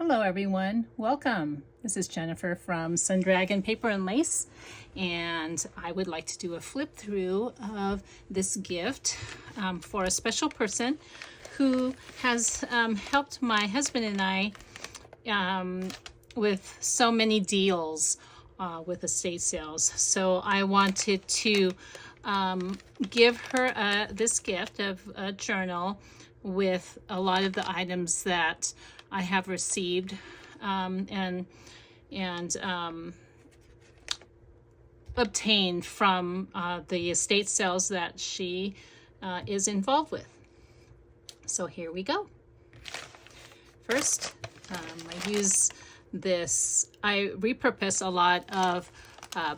Hello everyone, welcome. This is Jennifer from Sundragon Paper and Lace, and I would like to do a flip through of this gift for a special person who has helped my husband and I with so many deals with estate sales. So I wanted to give her this gift of a journal with a lot of the items that I have received and obtained from the estate sales that she is involved with. So here we go. First, I use this. I repurpose a lot of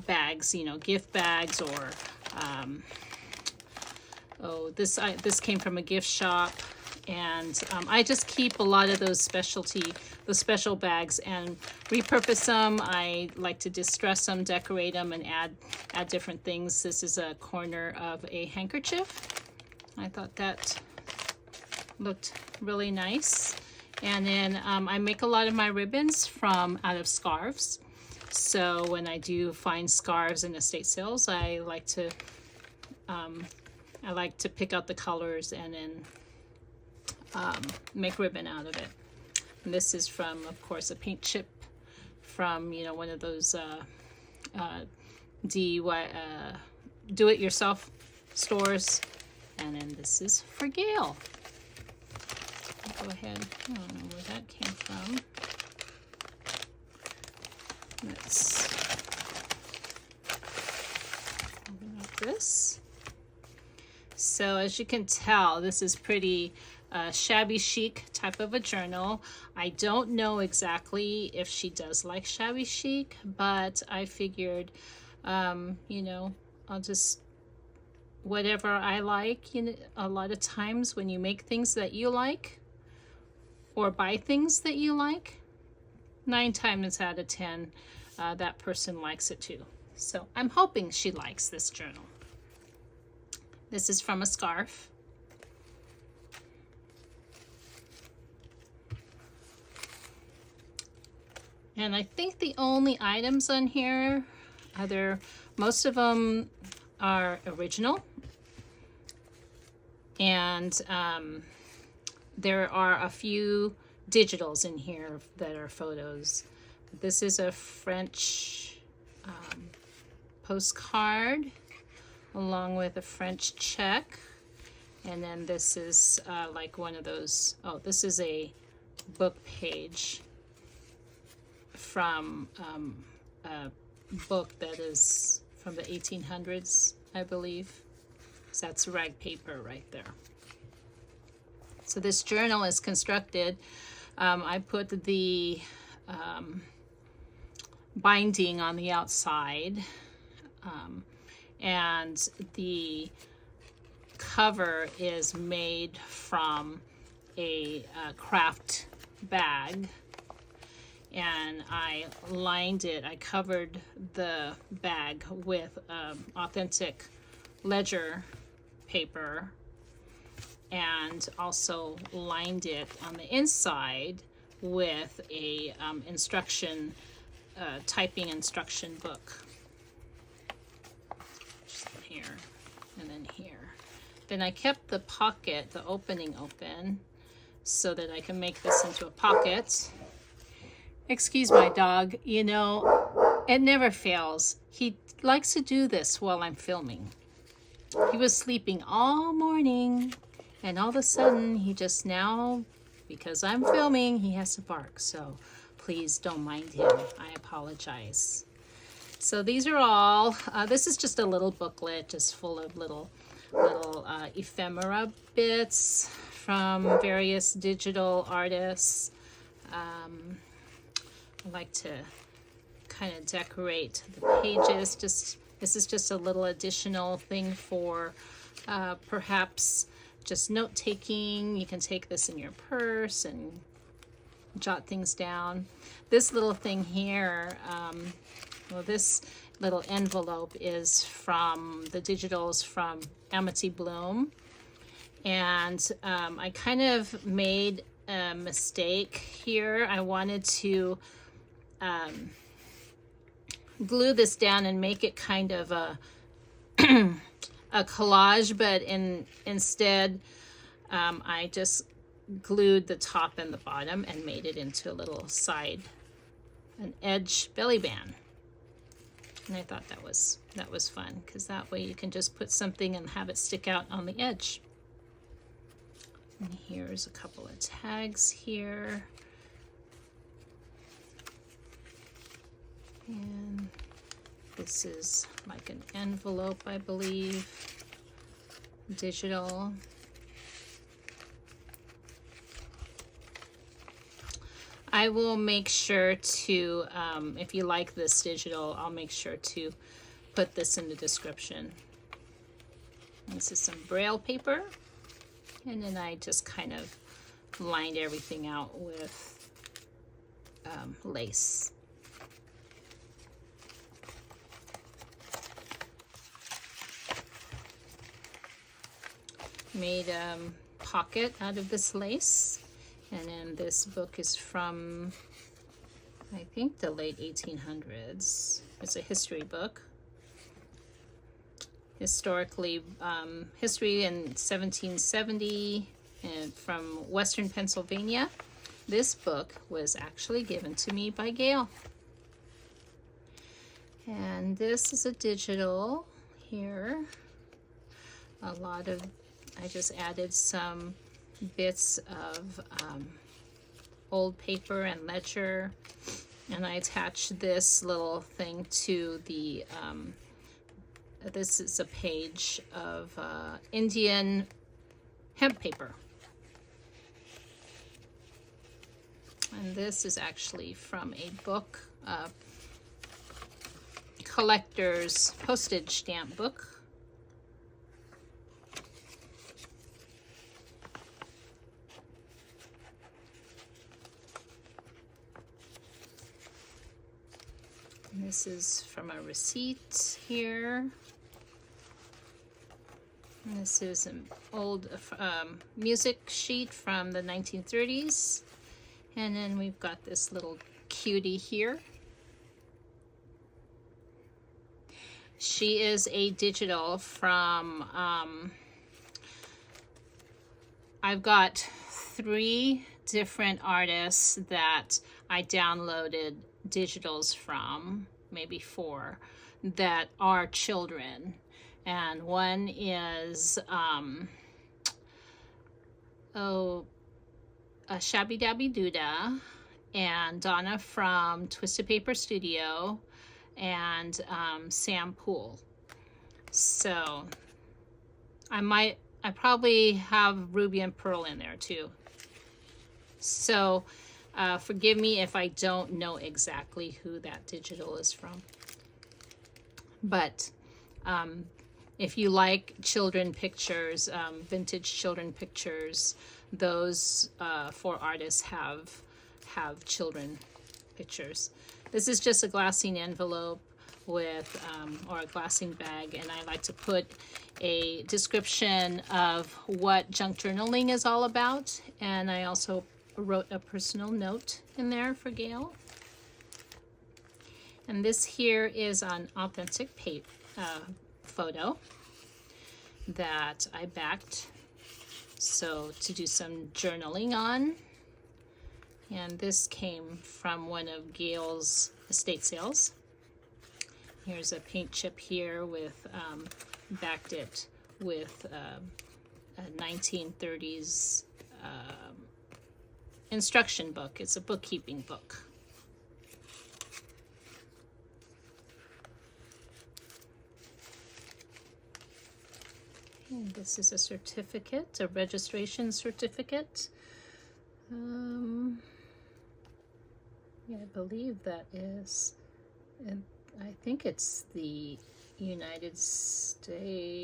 bags, gift bags, or this came from a gift shop. And I just keep a lot of those special bags and repurpose them. I like to distress them, decorate them, and add different things. This is a corner of a handkerchief. I thought that looked really nice. And then I make a lot of my ribbons out of scarves. So when I do find scarves in estate sales, I like to pick out the colors and then make ribbon out of it. And this is from, of course, a paint chip from one of those do-it-yourself stores. And then this is for Gail. I'll go ahead. I don't know where that came from. Let's open up this. So as you can tell, this is pretty shabby chic type of a journal. I don't know exactly if she does like shabby chic, but I figured, I'll just, whatever I like. A lot of times when you make things that you like or buy things that you like, 9 times out of 10, that person likes it too. So I'm hoping she likes this journal. This is from a scarf. And I think the only items on here, most of them are original. And there are a few digitals in here that are photos. This is a French postcard along with a French check. And then this is like one of those, this is a book page from a book that is from the 1800s, I believe. So that's rag paper right there. So this journal is constructed. I put the binding on the outside, and the cover is made from a craft bag. And I covered the bag with authentic ledger paper, and also lined it on the inside with a typing instruction book. Just here and then here. Then I kept the opening open so that I can make this into a pocket. Excuse my dog, it never fails. He likes to do this while I'm filming. He was sleeping all morning, and all of a sudden, he just now, because I'm filming, he has to bark. So please don't mind him. I apologize. So these are all, this is just a little booklet, just full of little ephemera bits from various digital artists. I like to kind of decorate the pages. This is just a little additional thing for perhaps just note taking. You can take this in your purse and jot things down. This little thing here, this little envelope is from the digitals from Amity Bloom. And I kind of made a mistake here. I wanted to glue this down and make it kind of a a collage, but instead I just glued the top and the bottom and made it into a little side, an edge belly band. And I thought that was fun, because that way you can just put something and have it stick out on the edge. And here's a couple of tags here. And this is like an envelope, I believe, digital. I will make sure to, if you like this digital, I'll make sure to put this in the description. This is some Braille paper, and then I just kind of lined everything out with lace. Made a pocket out of this lace. And then this book is from, I think, the late 1800s. It's a history book. Historically, history in 1770 and from Western Pennsylvania. This book was actually given to me by Gail. And this is a digital here. I just added some bits of old paper and ledger, and I attached this little thing to the this is a page of Indian hemp paper, and this is actually from a book, collector's postage stamp book. This is from a receipt here. And this is an old music sheet from the 1930s. And then we've got this little cutie here. She is a digital from, I've got 3 different artists that I downloaded digitals from, maybe 4, that are children. And one is Shabby Dabby Duda, and Donna from Twisted Paper Studio, and Sam Poole. So I probably have Ruby and Pearl in there too. So forgive me if I don't know exactly who that digital is from. But if you like children pictures, vintage children pictures, those 4 artists have children pictures. This is just a glassine envelope with, or a glassine bag, and I like to put a description of what junk journaling is all about, and I also wrote a personal note in there for Gail. And this here is an authentic photo that I backed, so to do some journaling on. And this came from one of Gail's estate sales. Here's a paint chip here with, backed it with a 1930s instruction book. It's a bookkeeping book. And this is a certificate, a registration certificate. Yeah, I believe that is, and I think it's the United States.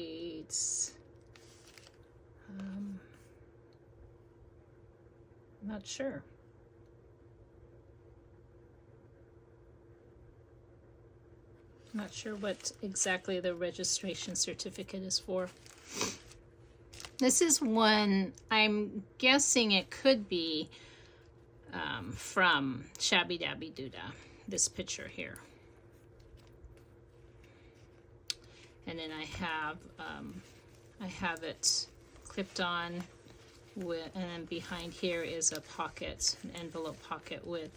I'm not sure. I'm not sure what exactly the registration certificate is for. This is one, I'm guessing it could be from Shabby Dabby Doodah, this picture here. And then I have it clipped on with, and then behind here is a pocket, an envelope pocket with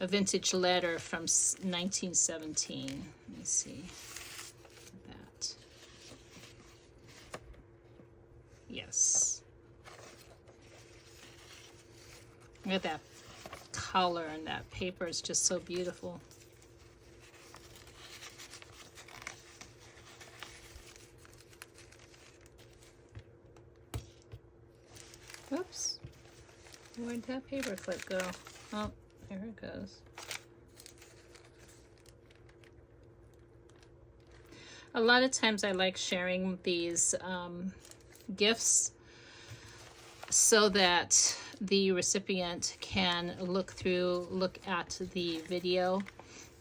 a vintage letter from 1917. Let me see that. Yes. Look at that color, and that paper is just so beautiful. Oops. Where'd that paper clip go? Oh, there it goes. A lot of times I like sharing these gifts so that the recipient can look at the video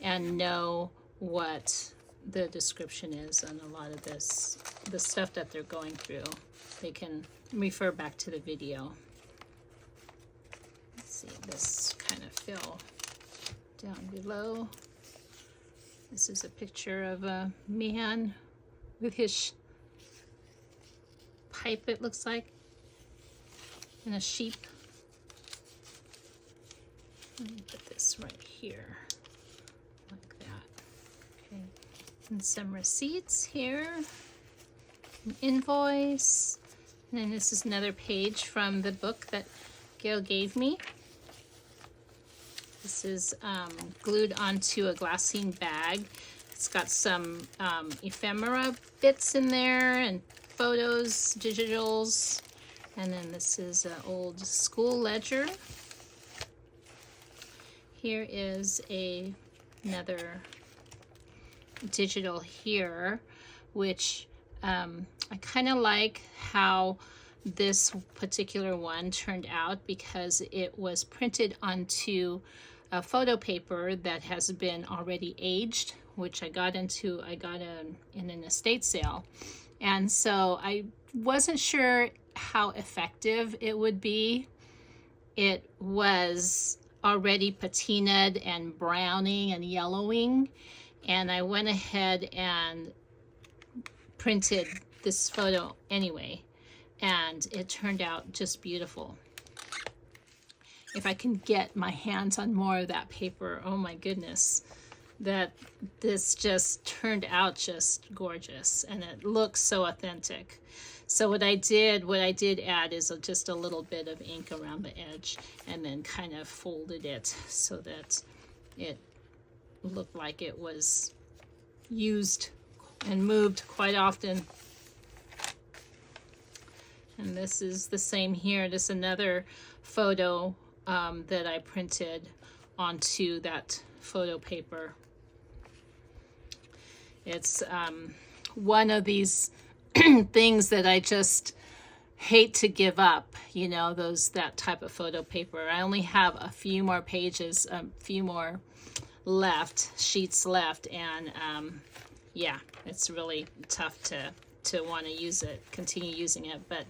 and know what the description is on a lot of the stuff that they're going through. They can refer back to the video. Let's see, this kind of fell down below. This is a picture of a man with his pipe, it looks like, and a sheep. Let me put this right here, like that. Okay, and some receipts here, an invoice, and then this is another page from the book that Gail gave me. This is glued onto a glassine bag. It's got some ephemera bits in there and photos, digitals. And then this is an old school ledger. Here is another digital here, which I kind of like how this particular one turned out because it was printed onto a photo paper that has been already aged, which I got in an estate sale. And so I wasn't sure how effective it would be. It was already patinaed and browning and yellowing, and I went ahead and printed this photo anyway, and it turned out just beautiful. If I can get my hands on more of that paper, oh my goodness, this just turned out just gorgeous, and it looks so authentic. So what I did add is just a little bit of ink around the edge, and then kind of folded it so that it looked like it was used and moved quite often. And this is the same here. This is another photo that I printed onto that photo paper. It's one of these things that I just hate to give up, you know, that type of photo paper. I only have a few more pages, a few more sheets left, and yeah, it's really tough to want to continue using it, but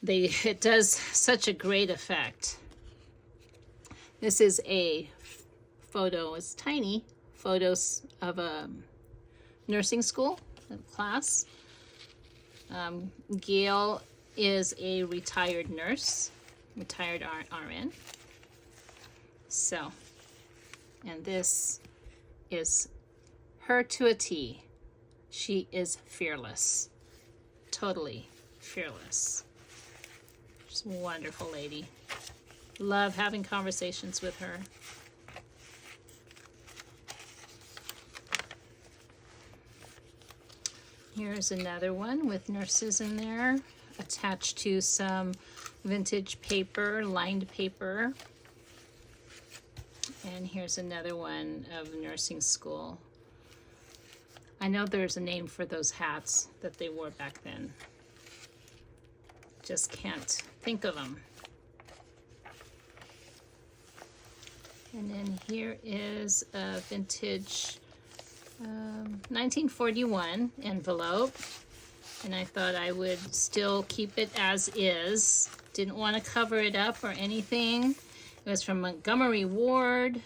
it does such a great effect. This is a photo, it's tiny, photos of a nursing school class. Gail is a retired nurse, retired RN. So, and this is her to a T. She is fearless, totally fearless. She's a wonderful lady. Love having conversations with her. Here's another one with nurses in there, attached to some vintage paper, lined paper. And here's another one of nursing school. I know there's a name for those hats that they wore back then. Just can't think of them. And then here is a vintage 1941 envelope. and I thought I would still keep it as is. Didn't want to cover it up or anything. It was from Montgomery Ward,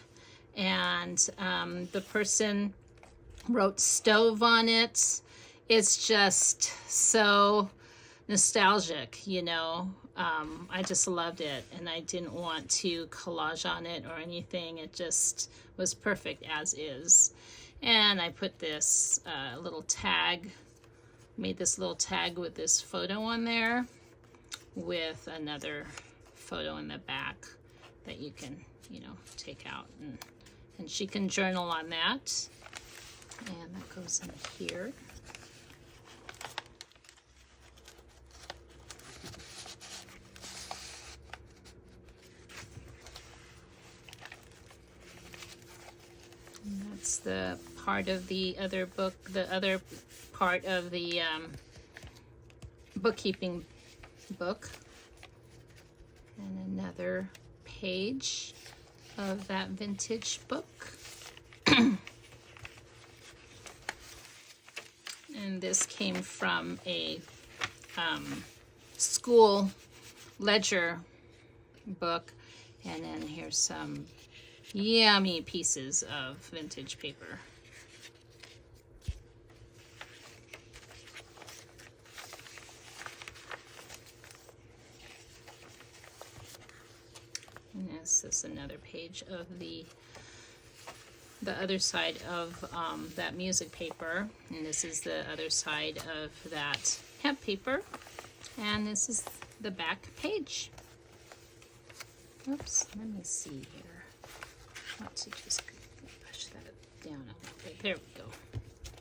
and the person wrote stove on it. It's just so nostalgic, you know. I just loved it, and I didn't want to collage on it or anything. It just was perfect as is. And I put this little tag, made this little tag with this photo on there, with another photo in the back that you can, you know, take out, and she can journal on that. And that goes in here. And that's the part of the other book, the other part of the bookkeeping book. And another page of that vintage book. And this came from a school ledger book. And then here's some yummy pieces of vintage paper. And this is another page of the other side of that music paper, and this is the other side of that hemp paper, and this is the back page. Oops, let me see here. I want to just push that down a little bit. There we go.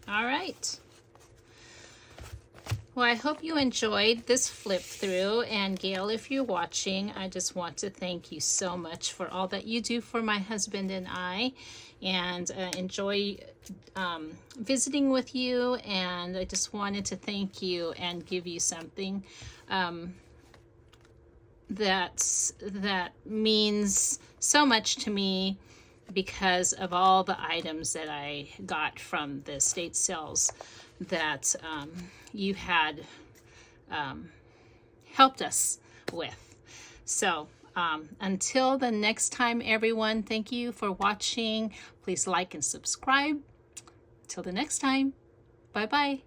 All right. Well, I hope you enjoyed this flip through, and Gail, if you're watching, I just want to thank you so much for all that you do for my husband and I, and enjoy visiting with you. And I just wanted to thank you and give you something that means so much to me, because of all the items that I got from the estate sales that you had helped us with. So until the next time, everyone, thank you for watching. Please like and subscribe. Till the next time, bye-bye.